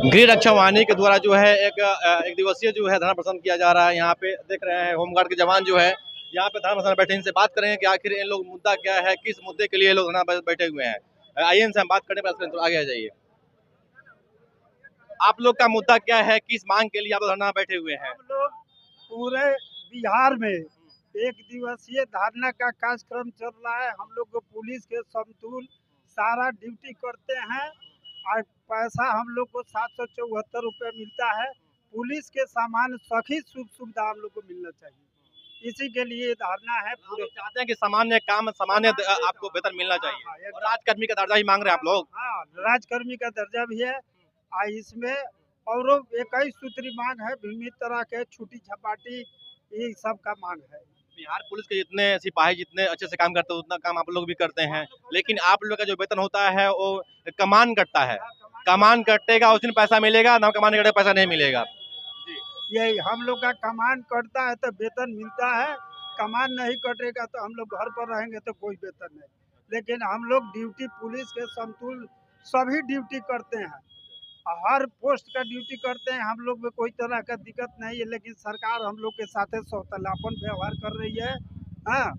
गृह रक्षा वाहिनी के द्वारा जो है एक दिवसीय जो है धरना प्रदर्शन किया जा रहा है। यहाँ पे देख रहे हैं होमगार्ड के जवान जो है यहाँ पे धरना प्रदर्शन बैठे, इनसे बात करेंगे कि आखिर इन लोग मुद्दा क्या है, किस मुद्दे के लिए लोग धरना बैठे हुए हैं। आइए इनसे हम बात करने पर तो आगे आ जाइए। आप लोग का मुद्दा क्या है, किस मांग के लिए आप धरना बैठे हुए हैं? हम लोग पूरे बिहार में एक दिवसीय धरना का कार्यक्रम चल रहा है। हम लोग को पुलिस के समतुल सारा ड्यूटी करते हैं और पैसा हम लोग को 774 रुपये मिलता है। पुलिस के सामान सभी सुविधा हम लोग को मिलना चाहिए, इसी के लिए धरना है। पूरे चाहते हैं कि सामान्य काम सामान्य आपको वेतन मिलना चाहिए और राजकर्मी का दर्जा ही मांग रहे हैं आप लोग। हाँ, राजकर्मी का दर्जा भी है और इसमें और 21 सूत्री मांग है। विभिन्न तरह के छुट्टी छपाटी ये सब का मांग है। बिहार पुलिस के जितने सिपाही जितने अच्छे से काम करते हैं उतना काम आप लोग भी करते हैं, लेकिन आप लोग का जो वेतन होता है वो कमान कटता है। कमान कटेगा उस दिन पैसा मिलेगा, ना कमान कटे पैसा नहीं मिलेगा। यही हम लोग का कमान कटता है तो वेतन मिलता है, कमान नहीं कटेगा तो हम लोग घर पर रहेंगे तो कोई वेतन नहीं। लेकिन हम लोग ड्यूटी पुलिस के समतुल सभी ड्यूटी करते हैं, हर पोस्ट का ड्यूटी करते हैं। हम लोग में कोई तरह का दिक्कत नहीं है, लेकिन सरकार हम लोग के साथ सौतलापन व्यवहार कर रही है। हाँ,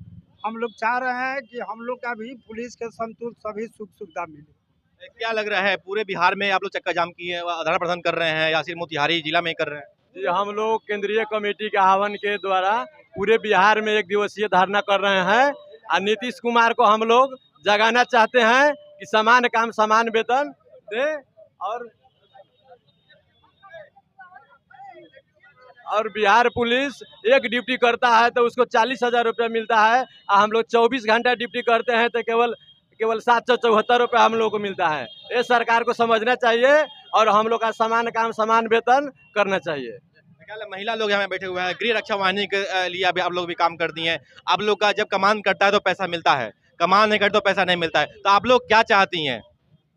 हम लोग चाह रहे हैं कि हम लोग का भी पुलिस के समतुल सभी सुख सुविधा मिले। क्या लग रहा है पूरे बिहार में आप लोग चक्का जाम किए धरना प्रदर्शन कर रहे हैं या सिर्फ मोतिहारी जिला में कर रहे हैं? जी, हम लोग केंद्रीय कमेटी के आह्वान के द्वारा पूरे बिहार में एक दिवसीय धरना कर रहे हैं और नीतीश कुमार को हम लोग जगाना चाहते हैं कि समान काम समान वेतन दे और बिहार पुलिस एक ड्यूटी करता है तो उसको 40,000 रुपये मिलता है और हम लोग 24 घंटा ड्यूटी करते हैं तो केवल 774 रुपये हम लोग को मिलता है। ये सरकार को समझना चाहिए और हम लोग का समान काम समान वेतन करना चाहिए। महिला लोग यहाँ बैठे हुए हैं, गृह रक्षा वाहिनी के लिए अभी आप लोग भी काम करती हैं। आप लोग का जब कमान कटता है तो पैसा मिलता है, कमान नहीं कटता तो पैसा नहीं मिलता है, तो आप लोग क्या चाहती हैं?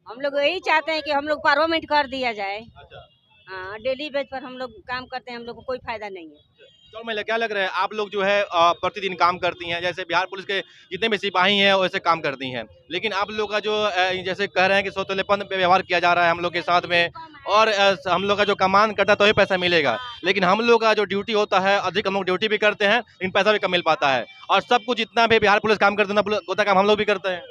हम लोग यही चाहते हैं कि हम लोग परमानेंट कर दिया जाए। अच्छा। हाँ, डेली बेस पर हम लोग काम करते हैं, हम लोग को कोई फायदा नहीं है। तो मैं क्या लग रहा है आप लोग जो है प्रतिदिन काम करती हैं, जैसे बिहार पुलिस के जितने भी सिपाही हैं वैसे काम करती हैं, लेकिन आप लोग का जो जैसे कह रहे हैं कि सौतेलेपन पे व्यवहार किया जा रहा है हम लोग के साथ में, और हम लोग का जो कमान कटा तो ही पैसा मिलेगा, लेकिन हम लोग का जो ड्यूटी होता है अधिक हम लोग ड्यूटी भी करते हैं लेकिन पैसा भी कम मिल पाता है, और सब कुछ जितना भी बिहार पुलिस काम करते हैं उतना काम हम लोग भी करते हैं।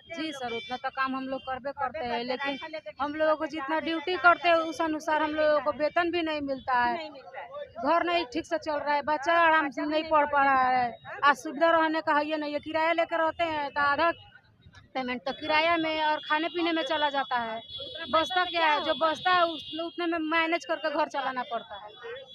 जी सर, उतना तो काम हम लोग करबे करते हैं, लेकिन हम लोगों को जितना ड्यूटी करते हैं उस अनुसार हम लोगों को वेतन भी नहीं मिलता है। घर नहीं ठीक से चल रहा है, बच्चा आराम से नहीं पढ़ पा रहा है, आज सुविधा रहने का है नहीं है। किराया लेकर रहते हैं तो आधा पेमेंट तो किराया में और खाने पीने में चला जाता है। बचता क्या है, जो बचता है उतने में मैनेज करके घर चलाना पड़ता है।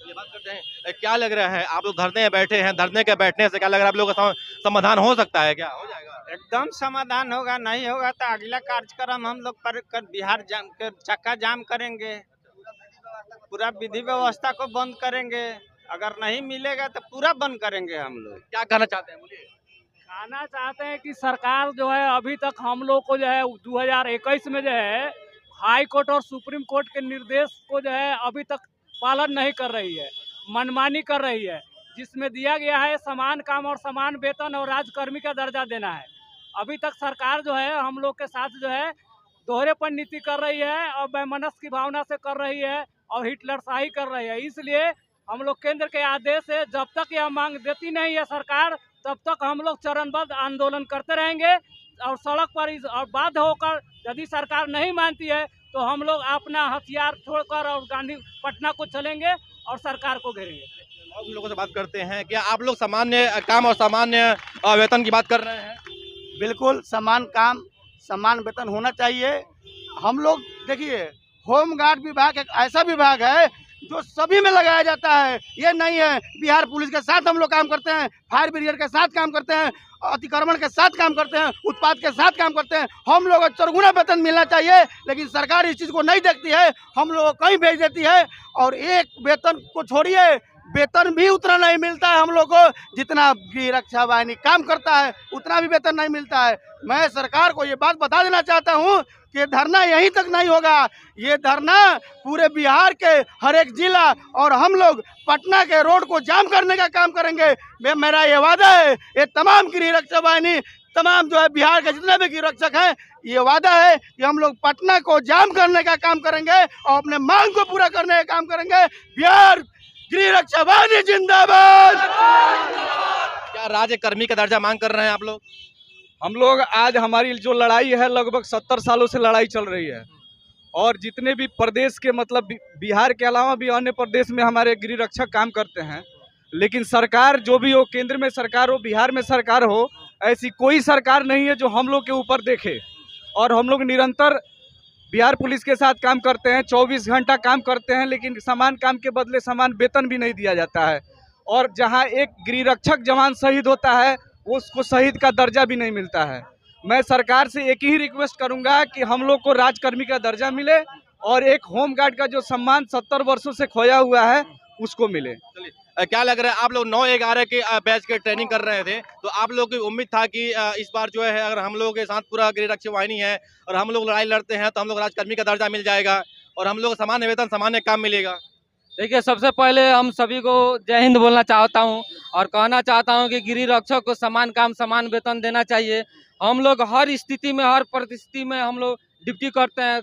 ये बात करते हैं, क्या लग रहा है आप लोग धरने में बैठे हैं, धरने के बैठने से क्या लग रहा है आप लोगों का समाधान हो सकता है? क्या हो जाएगा? एकदम समाधान होगा, नहीं होगा तो अगला कार्यक्रम हम लोग पर बिहार चक्का जाम करेंगे, पूरा विधि व्यवस्था को बंद करेंगे। अगर नहीं मिलेगा तो पूरा बंद करेंगे। हम लोग क्या कहना चाहते हैं? बोलिए। कहना चाहते हैं कि सरकार जो है अभी तक हम लोग को जो है 2021 में जो है हाई कोर्ट और सुप्रीम कोर्ट के निर्देश को जो है अभी तक पालन नहीं कर रही है, मनमानी कर रही है, जिसमें दिया गया है समान काम और समान वेतन और राजकर्मी का दर्जा देना है। अभी तक सरकार जो है हम लोग के साथ जो है दोहरेपन नीति कर रही है और वैमनस्य की भावना से कर रही है और हिटलरशाही कर रही है। इसलिए हम लोग केंद्र के आदेश से जब तक यह मांग देती नहीं है सरकार, तब तक हम लोग चरणबद्ध आंदोलन करते रहेंगे और सड़क पर और बाध्य होकर यदि सरकार नहीं मानती है तो हम लोग अपना हथियार छोड़कर और गांधी पटना को चलेंगे और सरकार को घेरेंगे। हम लोगों से बात करते हैं, क्या आप लोग सामान्य काम और सामान्य वेतन की बात कर रहे हैं? बिल्कुल समान काम समान वेतन होना चाहिए। हम लोग देखिए, होमगार्ड विभाग एक ऐसा विभाग है जो सभी में लगाया जाता है। ये नहीं है बिहार पुलिस के साथ हम लोग काम करते हैं, फायर ब्रिगेड के साथ काम करते हैं, अतिक्रमण के साथ काम करते हैं, उत्पाद के साथ काम करते हैं। हम लोगों को चौगुना वेतन मिलना चाहिए, लेकिन सरकार इस चीज़ को नहीं देखती है, हम लोगों को कहीं भेज देती है। और एक वेतन को छोड़िए, वेतन भी उतना नहीं मिलता है हम लोग को, जितना गृह रक्षा वाहिनी काम करता है उतना भी वेतन नहीं मिलता है। मैं सरकार को ये बात बता देना चाहता हूँ कि धरना यहीं तक नहीं होगा, ये धरना पूरे बिहार के हर एक जिला और हम लोग पटना के रोड को जाम करने का काम करेंगे। मेरा ये वादा है, ये तमाम गृह रक्षा वाहिनी तमाम जो है बिहार के जितने भी गृह रक्षक हैं, ये वादा है कि हम लोग पटना को जाम करने का काम करेंगे और अपने मांग को पूरा करने का काम करेंगे। बिहार गृह रक्षा वाहिनी जिंदाबाद। क्या राज्य कर्मी का दर्जा मांग कर रहे हैं आप लोग? हम लोग आज हमारी जो लड़ाई है लगभग 70 सालों से लड़ाई चल रही है और जितने भी प्रदेश के मतलब बिहार के अलावा भी अन्य प्रदेश में हमारे गृह रक्षक काम करते हैं, लेकिन सरकार जो भी हो, केंद्र में सरकार हो, बिहार में सरकार हो, ऐसी कोई सरकार नहीं है जो हम लोग के ऊपर देखे। और हम लोग निरंतर बिहार पुलिस के साथ काम करते हैं, 24 घंटा काम करते हैं, लेकिन समान काम के बदले समान वेतन भी नहीं दिया जाता है। और जहां एक गृह रक्षक जवान शहीद होता है उसको शहीद का दर्जा भी नहीं मिलता है। मैं सरकार से एक ही रिक्वेस्ट करूंगा कि हम लोग को राजकर्मी का दर्जा मिले और एक होमगार्ड का जो सम्मान 70 वर्षों से खोया हुआ है उसको मिले। क्या लग रहा है, आप लोग 9-11 के बैच के ट्रेनिंग कर रहे थे, तो आप लोग की उम्मीद था कि इस बार जो है अगर हम लोग के साथ पूरा गृह रक्षक वाहिनी है और हम लोग लड़ाई लड़ते हैं तो हम लोग राजकर्मी का दर्जा मिल जाएगा और हम लोग सामान्य वेतन सामान्य काम मिलेगा? देखिए, सबसे पहले हम सभी को जय हिंद बोलना चाहता हूं और कहना चाहता हूं कि गृह रक्षक को समान काम समान वेतन देना चाहिए। हम लोग हर स्थिति में, हर परिस्थिति में हम लोग ड्यूटी करते हैं।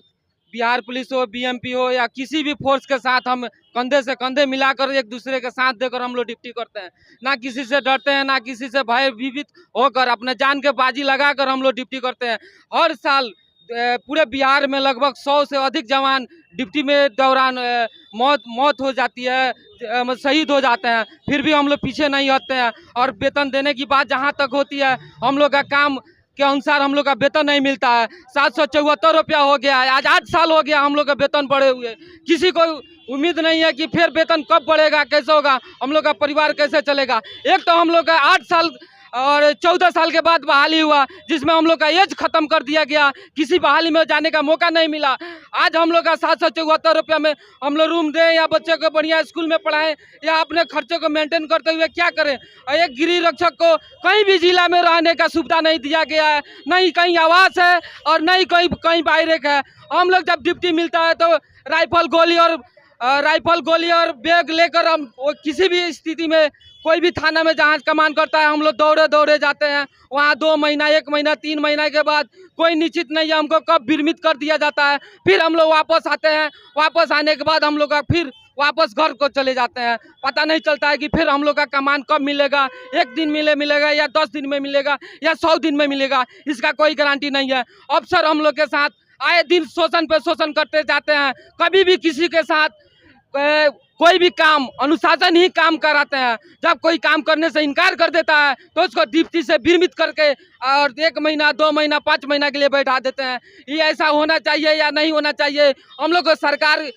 बिहार पुलिस हो, बीएमपी हो या किसी भी फोर्स के साथ हम कंधे से कंधे मिलाकर एक दूसरे के साथ देकर हम लोग ड्यूटी करते हैं। ना किसी से डरते हैं, ना किसी से भय भीत होकर अपने जान के बाजी लगाकर हम लोग ड्यूटी करते हैं। हर साल पूरे बिहार में लगभग 100 से अधिक जवान ड्यूटी में दौरान मौत हो जाती है, शहीद हो जाते हैं, फिर भी हम लोग पीछे नहीं हटते हैं। और वेतन देने की बात जहां तक होती है, हम लोग का काम के अनुसार हम लोग का वेतन नहीं मिलता है। 774 रुपया हो गया है, आज 8 साल हो गया हम लोग का वेतन बढ़े हुए। किसी को उम्मीद नहीं है कि फिर वेतन कब बढ़ेगा, कैसे होगा, हम लोग का परिवार कैसे चलेगा। एक तो हम लोग का 8 साल और 14 साल के बाद बहाली हुआ, जिसमें हम लोग का एज खत्म कर दिया गया, किसी बहाली में जाने का मौका नहीं मिला। आज हम लोग का 774 रुपया में हम लोग रूम दें या बच्चे को बढ़िया स्कूल में पढ़ाएं या अपने खर्चे को मेंटेन करते हुए क्या करें। एक गृह रक्षक को कहीं भी जिला में रहने का सुविधा नहीं दिया गया है, नहीं कहीं आवास है और नहीं कहीं बाहर है। हम लोग जब ड्यूटी मिलता है तो राइफल गोली और बैग लेकर हम किसी भी स्थिति में, कोई भी थाना में जहाँ कमान करता है, हम लोग दौड़े जाते हैं। वहाँ 2 महीना, 1 महीना, 3 महीना के बाद कोई निश्चित नहीं है हमको कब विरमित कर दिया जाता है। फिर हम लोग वापस आते हैं, वापस आने के बाद हम लोग का फिर वापस घर को चले जाते हैं। पता नहीं चलता है कि फिर हम लोग का कमान कब मिलेगा, 1 दिन मिलेगा या 10 दिन में मिलेगा या 100 दिन में मिलेगा, इसका कोई गारंटी नहीं है। अफसर हम लोग के साथ आए दिन शोषण पे शोषण करते जाते हैं। कभी भी किसी के साथ कोई भी काम अनुशासन ही काम कराते हैं। जब कोई काम करने से इनकार कर देता है तो उसको ड्यूटी से विरमित करके और 1 महीना, 2 महीना, 5 महीना के लिए बैठा देते हैं। ये ऐसा होना चाहिए या नहीं होना चाहिए, हम लोग को सरकार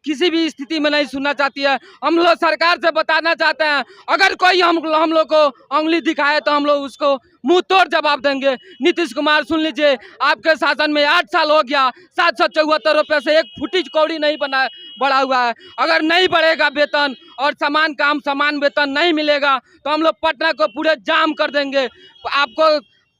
किसी भी स्थिति में नहीं सुनना चाहती है। हम लोग सरकार से बताना चाहते हैं, अगर कोई हम लोग को उंगली दिखाए तो हम लोग उसको मुंह तोड़ जवाब देंगे। नीतीश कुमार सुन लीजिए, आपके शासन में 8 साल हो गया, 774 रुपये से 1 फुटीज कौड़ी नहीं बढ़ा हुआ है। अगर नहीं बढ़ेगा वेतन और समान काम समान वेतन नहीं मिलेगा तो हम लोग पटना को पूरे जाम कर देंगे। आपको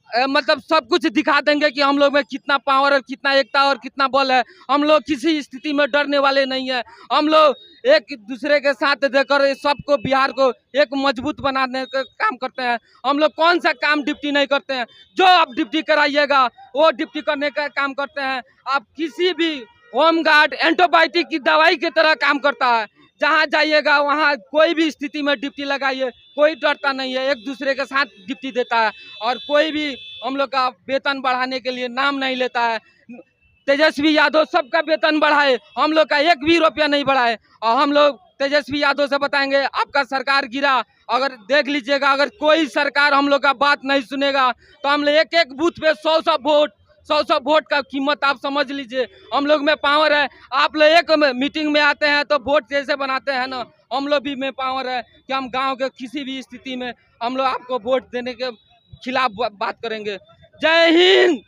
मतलब सब कुछ दिखा देंगे कि हम लोग में कितना पावर और कितना एकता और कितना बल है। हम लोग किसी स्थिति में डरने वाले नहीं है। हम लोग एक दूसरे के साथ देकर सबको, बिहार को एक मजबूत बनाने का काम करते हैं। हम लोग कौन सा काम ड्यूटी नहीं करते हैं, जो आप ड्यूटी कराइएगा वो ड्यूटी करने का काम करते हैं। आप किसी भी होमगार्ड एंटीबायोटिक की दवाई की तरह काम करता है। जहाँ जाइएगा वहाँ कोई भी स्थिति में ड्यूटी लगाइए, कोई डरता नहीं है, एक दूसरे के साथ ड्यूटी देता है और कोई भी हम लोग का वेतन बढ़ाने के लिए नाम नहीं लेता है। तेजस्वी यादव सबका वेतन बढ़ाए, हम लोग का 1 भी रुपया नहीं बढ़ाए। और हम लोग तेजस्वी यादव से बताएंगे, आपका सरकार गिरा, अगर देख लीजिएगा, अगर कोई सरकार हम लोग का बात नहीं सुनेगा तो हम लोग एक बूथ पे 100 वोट का कीमत आप समझ लीजिए। हम लोग में पावर है। आप लोग एक मीटिंग में आते हैं तो वोट जैसे बनाते हैं ना, हम लोग भी में पावर है कि हम गांव के किसी भी स्थिति में हम लोग आपको वोट देने के खिलाफ बात करेंगे। जय हिंद।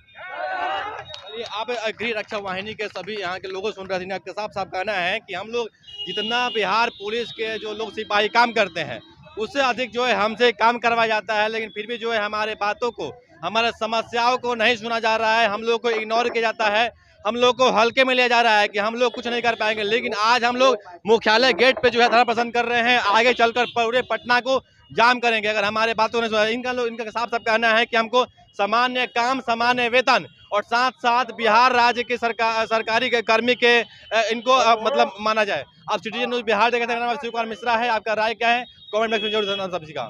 आप गृह रक्षा वाहिनी के सभी यहाँ के लोगों सुन रहे थे, आपका साफ कहना है कि हम लोग जितना बिहार पुलिस के जो लोग सिपाही काम करते हैं उससे अधिक जो है हमसे काम करवाया जाता है, लेकिन फिर भी जो है हमारे बातों को, हमारे समस्याओं को नहीं सुना जा रहा है। हम लोग को इग्नोर किया जाता है, हम लोग को हल्के में लिया जा रहा है कि हम लोग कुछ नहीं कर पाएंगे। लेकिन आज हम लोग मुख्यालय गेट पे जो है धरना प्रदर्शन कर रहे हैं, आगे चलकर पूरे पटना को जाम करेंगे अगर हमारे बातों ने सुना। इनका साफ कहना है कि हमको सामान्य काम, सामान्य वेतन और साथ साथ बिहार राज्य के सरकारी कर्मी के इनको मतलब माना जाए। अब सिटीजन न्यूज़ बिहार देखते हैं, शिव कुमार मिश्रा है। आपका राय क्या है? कमेंट बॉक्स में जरूर देना सब्जी का।